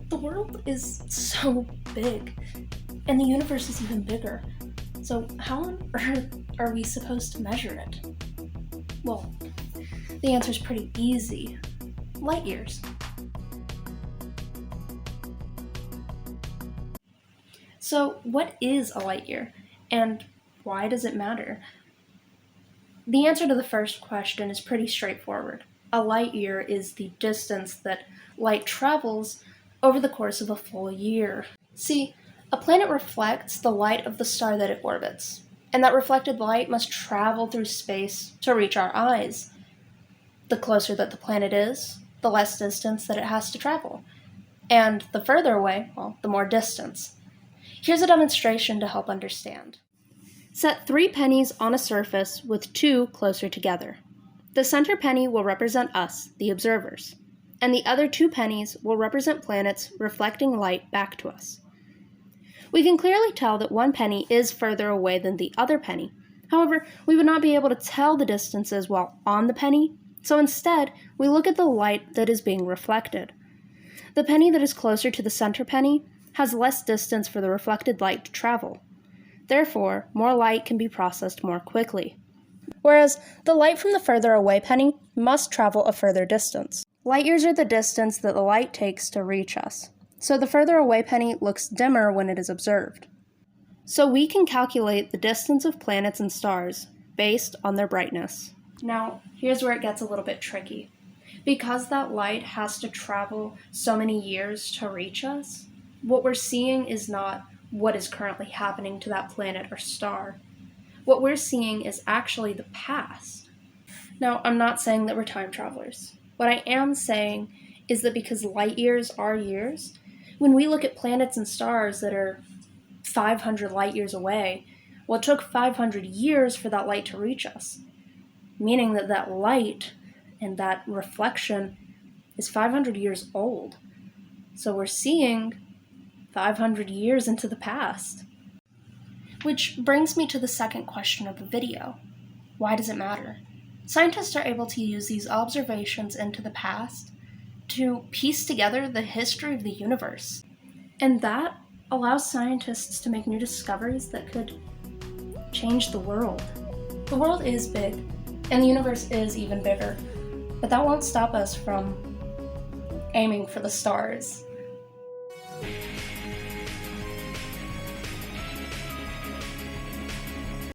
The world is so big, and the universe is even bigger. So, how on earth are we supposed to measure it? Well, the answer's pretty easy: light years. So, what is a light year, and why does it matter? The answer to the first question is pretty straightforward. A light year is the distance that light travels over the course of a full year. See, a planet reflects the light of the star that it orbits, and that reflected light must travel through space to reach our eyes. The closer that the planet is, the less distance that it has to travel. And the further away, well, the more distance. Here's a demonstration to help understand. Set 3 pennies on a surface with 2 closer together. The center penny will represent us, the observers, and the other 2 pennies will represent planets reflecting light back to us. We can clearly tell that one penny is further away than the other penny. However, we would not be able to tell the distances while on the penny, so instead, we look at the light that is being reflected. The penny that is closer to the center penny has less distance for the reflected light to travel. Therefore, more light can be processed more quickly. Whereas the light from the further away penny must travel a further distance. Light years are the distance that the light takes to reach us, so the further away penny looks dimmer when it is observed. So we can calculate the distance of planets and stars based on their brightness. Now, here's where it gets a little bit tricky. Because that light has to travel so many years to reach us, what we're seeing is not what is currently happening to that planet or star. What we're seeing is actually the past. Now, I'm not saying that we're time travelers. What I am saying is that because light years are years, when we look at planets and stars that are 500 light years away, well, it took 500 years for that light to reach us, meaning that that light and that reflection is 500 years old. So we're seeing 500 years into the past. Which brings me to the second question of the video. Why does it matter? Scientists are able to use these observations into the past to piece together the history of the universe. And that allows scientists to make new discoveries that could change the world. The world is big, and the universe is even bigger, but that won't stop us from aiming for the stars.